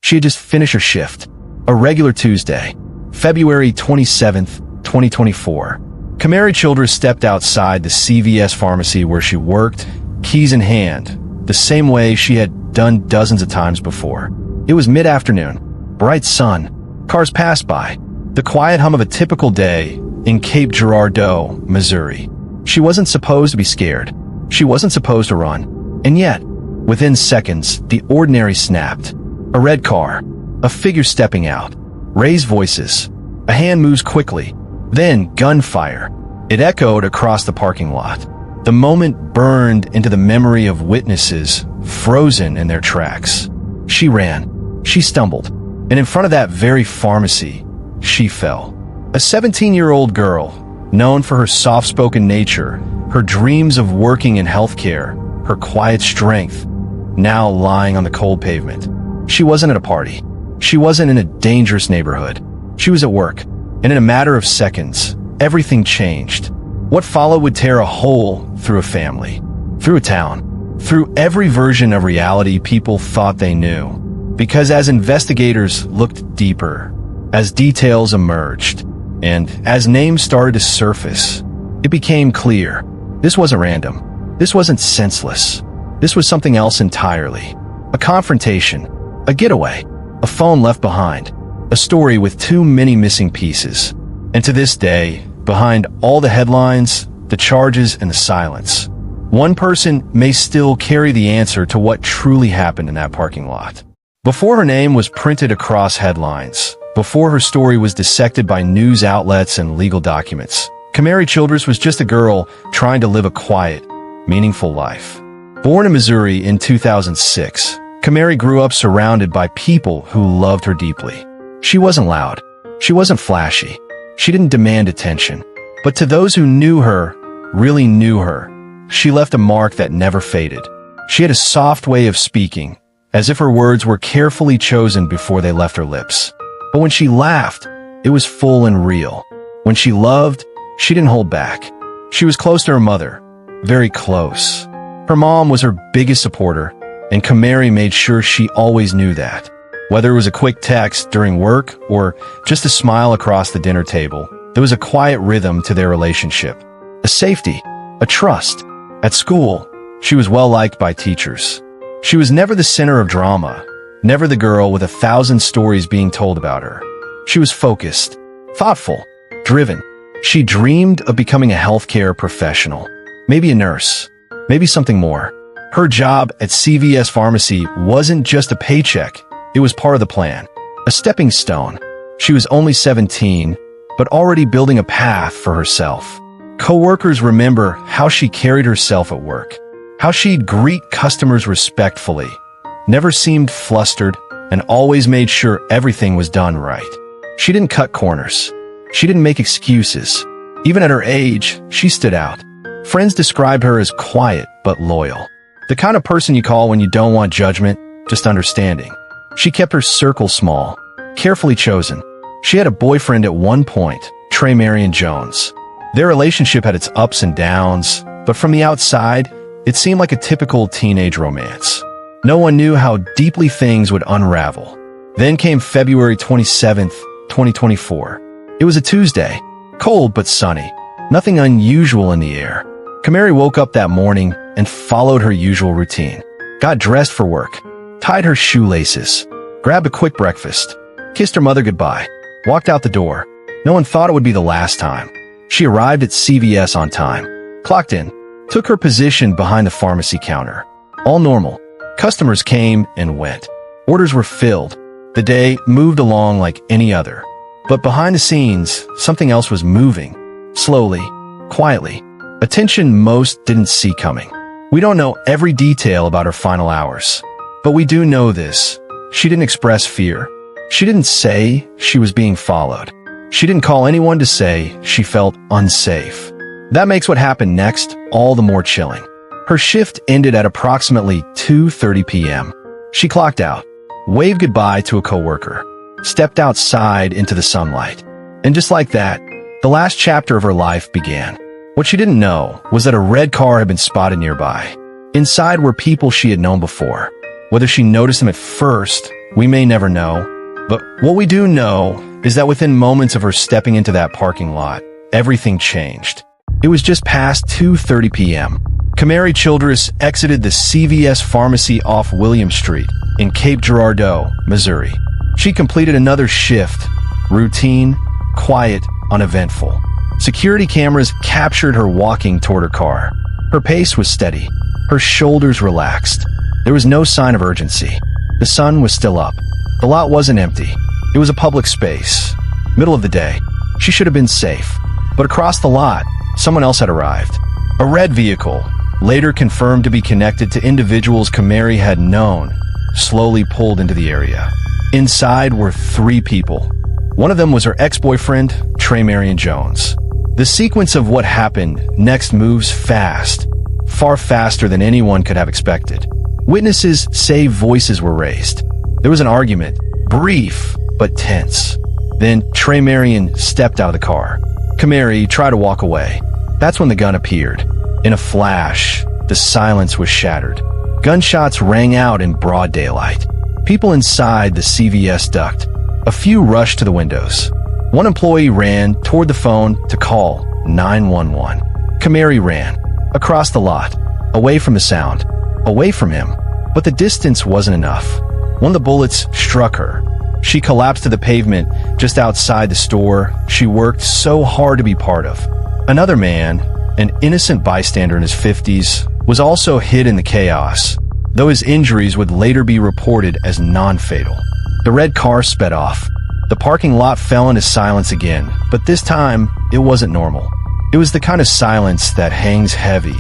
She had just finished her shift. A regular Tuesday, February 27th, 2024. Kamari Childress stepped outside the CVS pharmacy where she worked, keys in hand, the same way she had done dozens of times before. It was mid-afternoon, bright sun, cars passed by, the quiet hum of a typical day in Cape Girardeau, Missouri. She wasn't supposed to be scared. She wasn't supposed to run. And yet, within seconds, the ordinary snapped. A red car, a figure stepping out, raised voices, a hand moves quickly, then gunfire. It echoed across the parking lot. The moment burned into the memory of witnesses, frozen in their tracks. She ran. She stumbled. And in front of that very pharmacy, she fell. A 17-year-old girl, known for her soft-spoken nature, her dreams of working in healthcare, her quiet strength, now lying on the cold pavement. She wasn't at a party. She wasn't in a dangerous neighborhood. She was at work. And in a matter of seconds, everything changed. What followed would tear a hole through a family, through a town, through every version of reality people thought they knew. Because as investigators looked deeper, as details emerged, and as names started to surface, it became clear. This wasn't random. This wasn't senseless. This was something else entirely. A confrontation, a getaway, a phone left behind, a story with too many missing pieces. And to this day, behind all the headlines, the charges, and the silence, one person may still carry the answer to what truly happened in that parking lot. Before her name was printed across headlines, before her story was dissected by news outlets and legal documents, Kamari Childress was just a girl trying to live a quiet, meaningful life. Born in Missouri in 2006, Kamari grew up surrounded by people who loved her deeply. She wasn't loud. She wasn't flashy. She didn't demand attention. But to those who knew her, really knew her, she left a mark that never faded. She had a soft way of speaking, as if her words were carefully chosen before they left her lips. But when she laughed, it was full and real. When she loved, she didn't hold back. She was close to her mother, very close. Her mom was her biggest supporter, and Kamari made sure she always knew that. Whether it was a quick text during work or just a smile across the dinner table, there was a quiet rhythm to their relationship. A safety, a trust. At school, she was well-liked by teachers. She was never the center of drama, never the girl with 1,000 stories being told about her. She was focused, thoughtful, driven. She dreamed of becoming a healthcare professional, maybe a nurse, maybe something more. Her job at CVS Pharmacy wasn't just a paycheck. It was part of the plan, a stepping stone. She was only 17, but already building a path for herself. Coworkers remember how she carried herself at work, how she'd greet customers respectfully, never seemed flustered, and always made sure everything was done right. She didn't cut corners. She didn't make excuses. Even at her age, she stood out. Friends described her as quiet but loyal. The kind of person you call when you don't want judgment, just understanding. She kept her circle small, carefully chosen. She had a boyfriend at one point, Trey Marion Jones. Their relationship had its ups and downs, but from the outside, it seemed like a typical teenage romance. No one knew how deeply things would unravel. Then came February 27th, 2024. It was a Tuesday, cold but sunny, nothing unusual in the air. Kamari woke up that morning and followed her usual routine. Got dressed for work, tied her shoelaces, grabbed a quick breakfast, kissed her mother goodbye, walked out the door. No one thought it would be the last time. She arrived at CVS on time, clocked in, took her position behind the pharmacy counter. All normal. Customers came and went. Orders were filled. The day moved along like any other. But behind the scenes, something else was moving. Slowly, quietly. A tension most didn't see coming. We don't know every detail about her final hours. But we do know this. She didn't express fear. She didn't say she was being followed. She didn't call anyone to say she felt unsafe. That makes what happened next all the more chilling. Her shift ended at approximately 2:30 p.m. She clocked out, waved goodbye to a coworker, stepped outside into the sunlight. And just like that, the last chapter of her life began. What she didn't know was that a red car had been spotted nearby. Inside were people she had known before. Whether she noticed them at first We may never know, but what we do know is that within moments of her stepping into that parking lot, everything changed. It was just past 2:30 p.m. Kamari Childress exited the CVS pharmacy off William Street in Cape Girardeau, Missouri. She completed another shift, routine, quiet, uneventful. Security cameras captured her walking toward her car. Her pace was steady, her shoulders relaxed. There was no sign of urgency. The sun was still up. The lot wasn't empty. It was a public space. Middle of the day. She should have been safe. But across the lot, someone else had arrived. A red vehicle, later confirmed to be connected to individuals Kamari had known, slowly pulled into the area. Inside were 3 people. One of them was her ex-boyfriend, Tremarian Jones. The sequence of what happened next moves fast, far faster than anyone could have expected. Witnesses say voices were raised. There was an argument, brief but tense. Then Tremarian stepped out of the car. Kamari tried to walk away. That's when the gun appeared. In a flash, the silence was shattered. Gunshots rang out in broad daylight. People inside the CVS ducked. A few rushed to the windows. One employee ran toward the phone to call 911. Kamari ran across the lot, away from the sound, away from him. But the distance wasn't enough. When the bullets struck her, she collapsed to the pavement just outside the store she worked so hard to be part of. Another man, an innocent bystander in his 50s, was also hit in the chaos, though his injuries would later be reported as non-fatal. The red car sped off. The parking lot fell into silence again, but this time, it wasn't normal. It was the kind of silence that hangs heavy,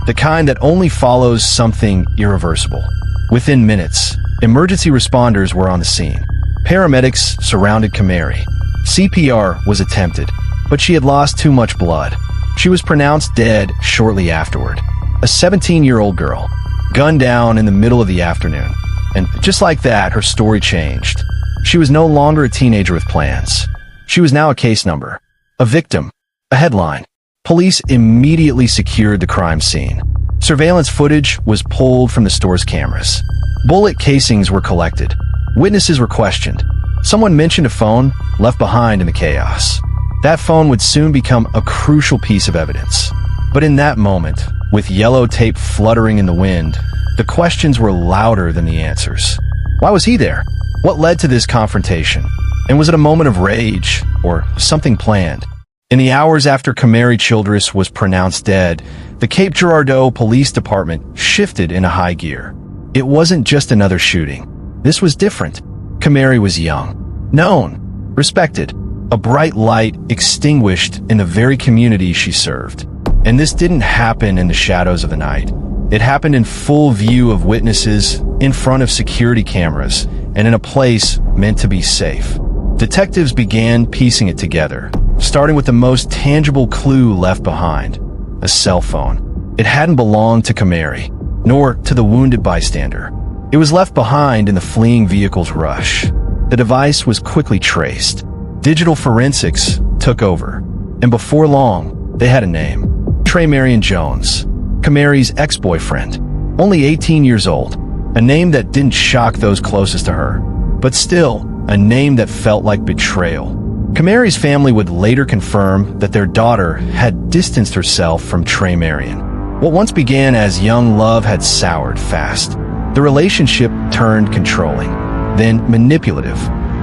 the kind that only follows something irreversible. Within minutes, emergency responders were on the scene. Paramedics surrounded Kamari. CPR was attempted, but she had lost too much blood. She was pronounced dead shortly afterward. A 17-year-old girl, gunned down in the middle of the afternoon. And just like that, her story changed. She was no longer a teenager with plans. She was now a case number, a victim, a headline. Police immediately secured the crime scene. Surveillance footage was pulled from the store's cameras. Bullet casings were collected. Witnesses were questioned. Someone mentioned a phone left behind in the chaos. That phone would soon become a crucial piece of evidence. But in that moment, with yellow tape fluttering in the wind, the questions were louder than the answers. Why was he there? What led to this confrontation? And was it a moment of rage or something planned? In the hours after Kamari Childress was pronounced dead, the Cape Girardeau Police Department shifted into high gear. It wasn't just another shooting. This was different. Kamari was young, known, respected, a bright light extinguished in the very community she served. And this didn't happen in the shadows of the night. It happened in full view of witnesses, in front of security cameras, and in a place meant to be safe. Detectives began piecing it together, starting with the most tangible clue left behind, a cell phone. It hadn't belonged to Kamari, nor to the wounded bystander. It was left behind in the fleeing vehicle's rush. The device was quickly traced. Digital forensics took over, and before long, they had a name. Tremarian Jones, Kamari's ex-boyfriend, only 18 years old, a name that didn't shock those closest to her, but still, a name that felt like betrayal. Kamari's family would later confirm that their daughter had distanced herself from Tremarian. What once began as young love had soured fast. The relationship turned controlling, then manipulative,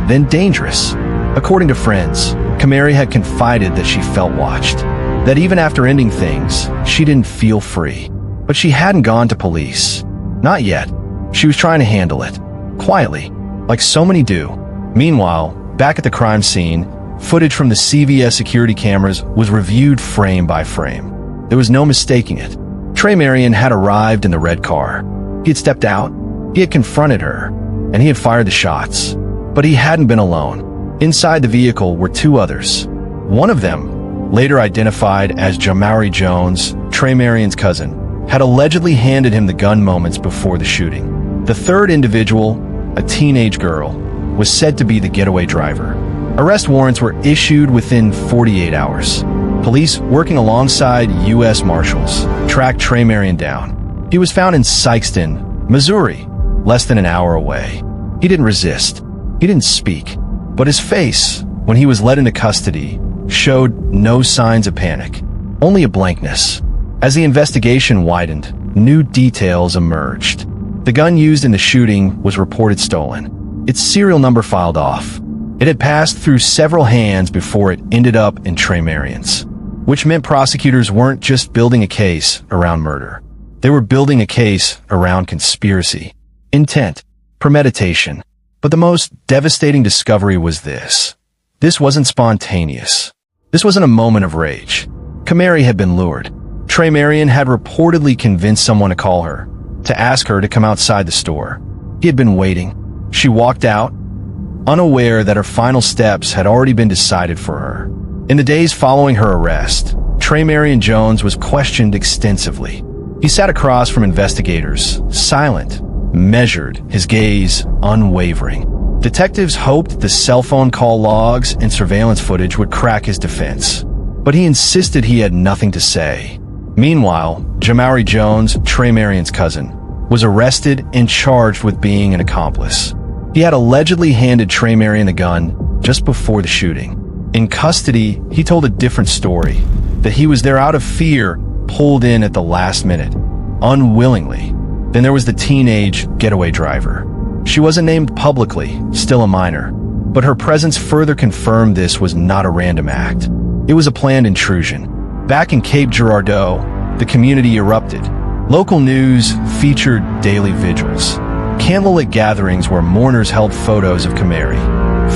then dangerous. According to friends, Kamari had confided that she felt watched, that even after ending things, she didn't feel free. But she hadn't gone to police. Not yet. She was trying to handle it, quietly, like so many do. Meanwhile, back at the crime scene, footage from the CVS security cameras was reviewed frame by frame. There was no mistaking it. Tremarian had arrived in the red car. He had stepped out, he had confronted her, and he had fired the shots. But he hadn't been alone. Inside the vehicle were 2 others. One of them, later identified as Jamari Jones, Tremarian's cousin, had allegedly handed him the gun moments before the shooting. The third individual, a teenage girl, was said to be the getaway driver. Arrest warrants were issued within 48 hours. Police, working alongside U.S. Marshals, tracked Tremarian down. He was found in Sikeston, Missouri, less than an hour away. He didn't resist. He didn't speak. But his face, when he was led into custody, showed no signs of panic, only a blankness. As the investigation widened, new details emerged. The gun used in the shooting was reported stolen. Its serial number filed off. It had passed through several hands before it ended up in Trey Marion's, which meant prosecutors weren't just building a case around murder. They were building a case around conspiracy, intent, premeditation. But the most devastating discovery was this. This wasn't spontaneous. This wasn't a moment of rage. Camary had been lured. Trey Marion had reportedly convinced someone to call her, to ask her to come outside the store. He had been waiting. She walked out, unaware that her final steps had already been decided for her. In the days following her arrest, Trey Marion Jones was questioned extensively. He sat across from investigators, silent, measured, his gaze unwavering. Detectives hoped the cell phone call logs and surveillance footage would crack his defense, but he insisted he had nothing to say. Meanwhile, Jamari Jones, Trey Marion's cousin, was arrested and charged with being an accomplice. He had allegedly handed Trey Marion the gun just before the shooting. In custody, he told a different story, that he was there out of fear, pulled in at the last minute, unwillingly. Then there was the teenage getaway driver. She wasn't named publicly, still a minor, but her presence further confirmed this was not a random act. It was a planned intrusion. Back in Cape Girardeau, the community erupted. Local news featured daily vigils, candlelit gatherings where mourners held photos of Camary.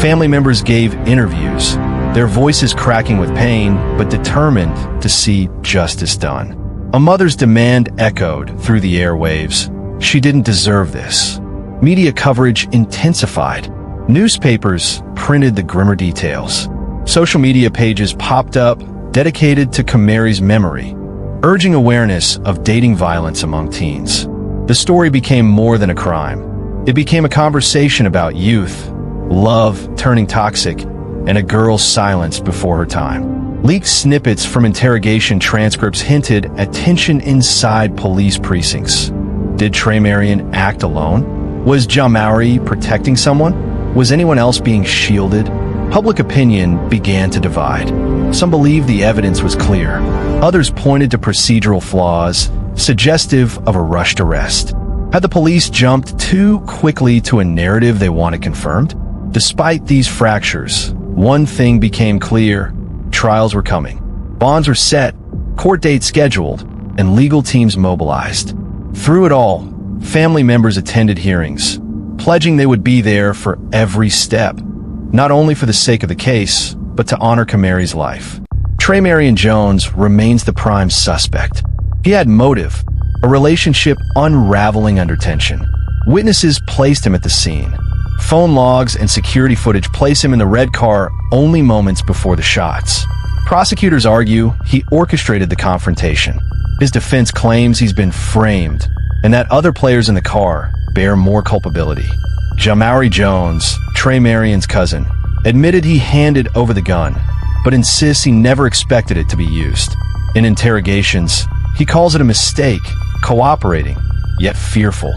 Family members gave interviews, their voices cracking with pain, but determined to see justice done. A mother's demand echoed through the airwaves. She didn't deserve this. Media coverage intensified. Newspapers printed the grimmer details. Social media pages popped up, dedicated to Camary's memory, urging awareness of dating violence among teens. The story became more than a crime. It became a conversation about youth, love turning toxic, and a girl's silence before her time. Leaked snippets from interrogation transcripts hinted at tension inside police precincts. Did Trey Marion act alone? Was Jamari protecting someone? Was anyone else being shielded? Public opinion began to divide. Some believed the evidence was clear. Others pointed to procedural flaws, suggestive of a rushed arrest. Had the police jumped too quickly to a narrative they wanted confirmed? Despite these fractures, one thing became clear. Trials were coming. Bonds were set, court dates scheduled, and legal teams mobilized. Through it all, family members attended hearings, pledging they would be there for every step, not only for the sake of the case, but to honor Camary's life. Trey Marion Jones remains the prime suspect. He had motive, a relationship unraveling under tension. Witnesses placed him at the scene. Phone logs and security footage place him in the red car only moments before the shots. Prosecutors argue he orchestrated the confrontation. His defense claims he's been framed and that other players in the car bear more culpability. Jamari Jones, Trey Marion's cousin, admitted he handed over the gun, but insists he never expected it to be used. In interrogations, he calls it a mistake, cooperating, yet fearful.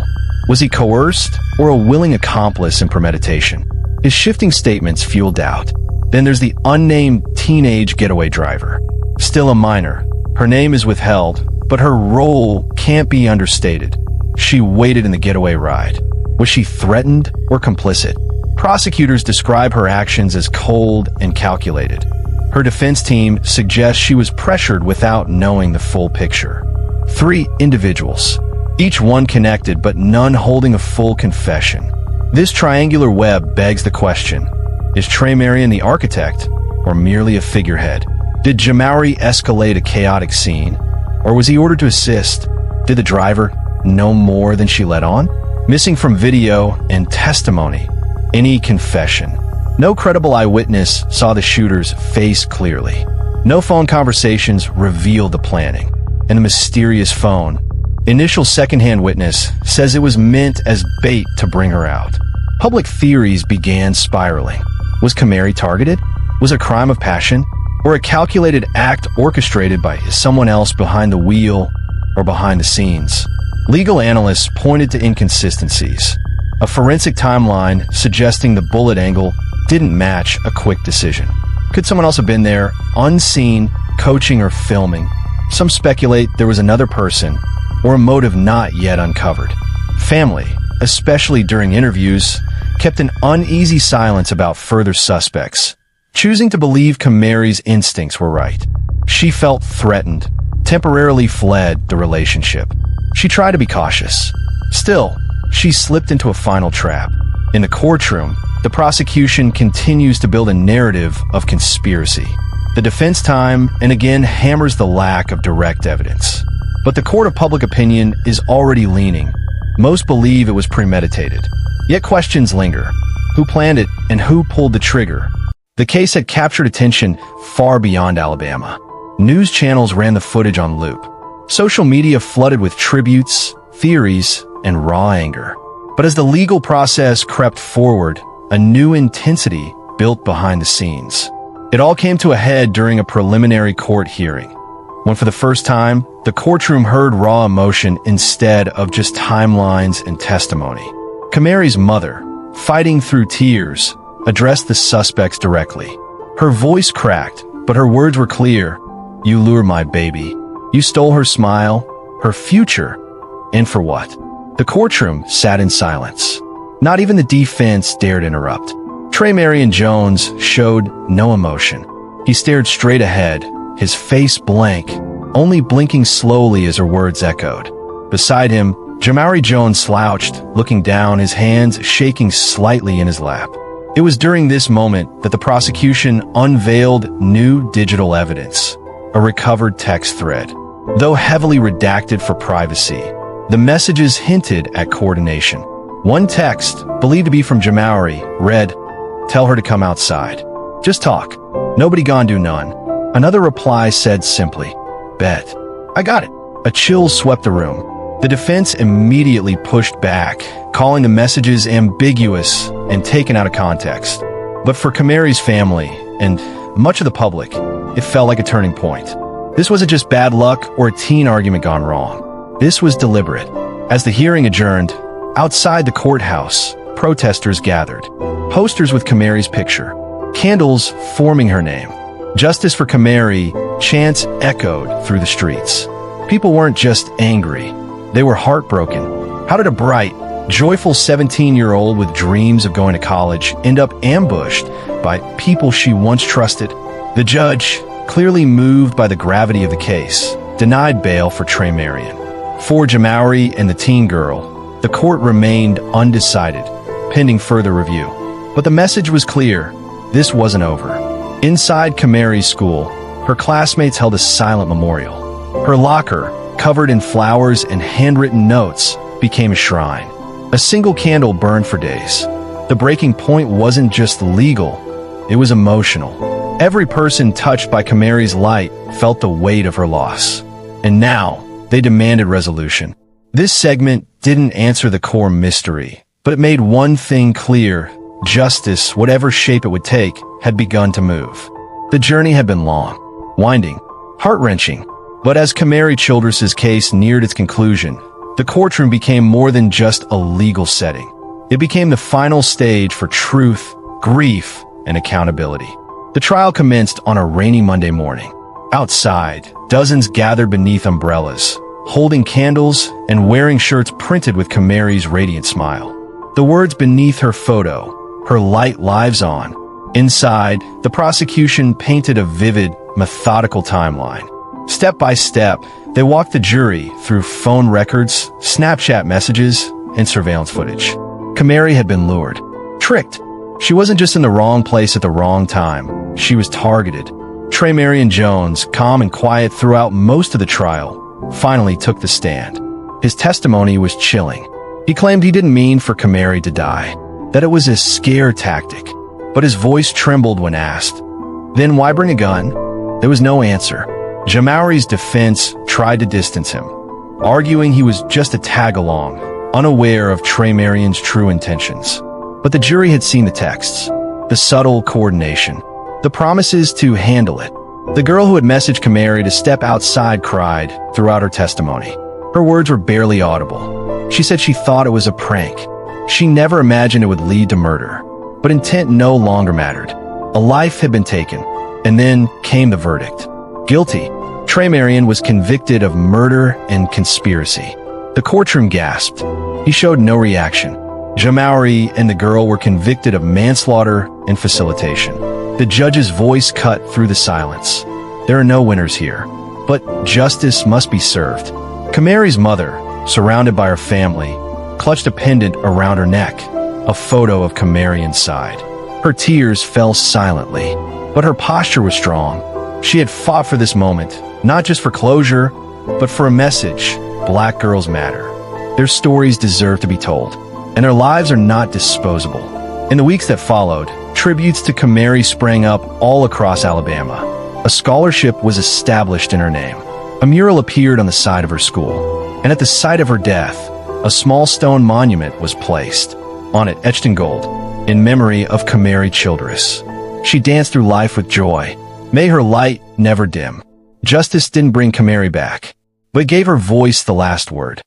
Was he coerced or a willing accomplice in premeditation? His shifting statements fuel doubt. Then there's the unnamed teenage getaway driver. Still a minor. Her name is withheld, but her role can't be understated. She waited in the getaway ride. Was she threatened or complicit? Prosecutors describe her actions as cold and calculated. Her defense team suggests she was pressured without knowing the full picture. 3 individuals, each one connected but none holding a full confession. This triangular web begs the question, is Trey Marion the architect or merely a figurehead? Did Jamari escalate a chaotic scene, or was he ordered to assist? Did the driver know more than she let on? Missing from video and testimony, any confession. No credible eyewitness saw the shooter's face clearly. No phone conversations revealed the planning. And the mysterious phone, initial secondhand witness says it was meant as bait to bring her out. Public theories began spiraling. Was Camary targeted? Was it a crime of passion? Or a calculated act orchestrated by someone else behind the wheel or behind the scenes? Legal analysts pointed to inconsistencies. a forensic timeline suggesting the bullet angle didn't match a quick decision. Could someone else have been there, unseen, coaching or filming? Some speculate there was another person, or a motive not yet uncovered. Family, especially during interviews, kept an uneasy silence about further suspects, choosing to believe Kamari's instincts were right. She felt threatened, temporarily fled the relationship. She tried to be cautious. Still, she slipped into a final trap. In the courtroom, the prosecution continues to build a narrative of conspiracy. The defense time and again hammers the lack of direct evidence. But the court of public opinion is already leaning. Most believe it was premeditated. Yet questions linger. Who planned it and who pulled the trigger? The case had captured attention far beyond Alabama. News channels ran the footage on loop. Social media flooded with tributes, theories, and raw anger. But as the legal process crept forward, a new intensity built behind the scenes. It all came to a head during a preliminary court hearing, when for the first time, the courtroom heard raw emotion instead of just timelines and testimony. Kamari's mother, fighting through tears, addressed the suspects directly. Her voice cracked, but her words were clear. You lured my baby. You stole her smile, her future, and for what? The courtroom sat in silence. Not even the defense dared interrupt. Trey Marion Jones showed no emotion. He stared straight ahead, his face blank, only blinking slowly as her words echoed. Beside him, Jamari Jones slouched, looking down, his hands shaking slightly in his lap. It was during this moment that the prosecution unveiled new digital evidence, a recovered text thread. Though heavily redacted for privacy, the messages hinted at coordination. One text, believed to be from Jamari, read, "Tell her to come outside. Just talk. Nobody gon' do none." Another reply said simply, "Bet." "I got it." A chill swept the room. The defense immediately pushed back, calling the messages ambiguous and taken out of context. But for Kamari's family, and much of the public, it felt like a turning point. This wasn't just bad luck or a teen argument gone wrong. This was deliberate. As the hearing adjourned, outside the courthouse, protesters gathered. Posters with Kamari's picture, candles forming her name. Justice for Kamari, chants echoed through the streets. People weren't just angry, they were heartbroken. How did a bright, joyful 17-year-old with dreams of going to college end up ambushed by people she once trusted? The judge, clearly moved by the gravity of the case, denied bail for Trey Marion. For Jamari and the teen girl, the court remained undecided, pending further review. But the message was clear. This wasn't over. Inside Kamari's school, her classmates held a silent memorial. Her locker, covered in flowers and handwritten notes, became a shrine. A single candle burned for days. The breaking point wasn't just legal, it was emotional. Every person touched by Kamari's light felt the weight of her loss. And now, they demanded resolution. This segment didn't answer the core mystery, but it made one thing clear. Justice, whatever shape it would take, had begun to move. The journey had been long, winding, heart-wrenching. But as Kamari Childress's case neared its conclusion, the courtroom became more than just a legal setting. It became the final stage for truth, grief, and accountability. The trial commenced on a rainy Monday morning. Outside, dozens gathered beneath umbrellas, holding candles and wearing shirts printed with Kamari's radiant smile. The words beneath her photo, "Her light lives on." Inside, the prosecution painted a vivid, methodical timeline. Step by step, they walked the jury through phone records, Snapchat messages, and surveillance footage. Kamari had been lured, tricked. She wasn't just in the wrong place at the wrong time. She was targeted. Trey Marion Jones, calm and quiet throughout most of the trial, finally took the stand. His testimony was chilling. He claimed he didn't mean for Kamari to die, that it was a scare tactic. But his voice trembled when asked, "Then why bring a gun?" There was no answer. Jamari's defense tried to distance him, arguing he was just a tag-along, unaware of Trey Marion's true intentions. But the jury had seen the texts, the subtle coordination, the promises to handle it. The girl who had messaged Kamari to step outside cried throughout her testimony. Her words were barely audible. She said she thought it was a prank. She never imagined it would lead to murder. But intent no longer mattered. A life had been taken, and then came the verdict. Guilty. Trey Marion was convicted of murder and conspiracy. The courtroom gasped. He showed no reaction. Jamauri and the girl were convicted of manslaughter and facilitation. The judge's voice cut through the silence. There are no winners here, but justice must be served. Kamari's mother, surrounded by her family, clutched a pendant around her neck, a photo of Kamari inside. Her tears fell silently, but her posture was strong. She had fought for this moment, not just for closure, but for a message. Black girls matter. Their stories deserve to be told, and their lives are not disposable. In the weeks that followed, tributes to Kamari sprang up all across Alabama. A scholarship was established in her name. A mural appeared on the side of her school, and at the site of her death, a small stone monument was placed. On it, etched in gold, in memory of Kamari Childress. She danced through life with joy. May her light never dim. Justice didn't bring Kamari back, but gave her voice the last word.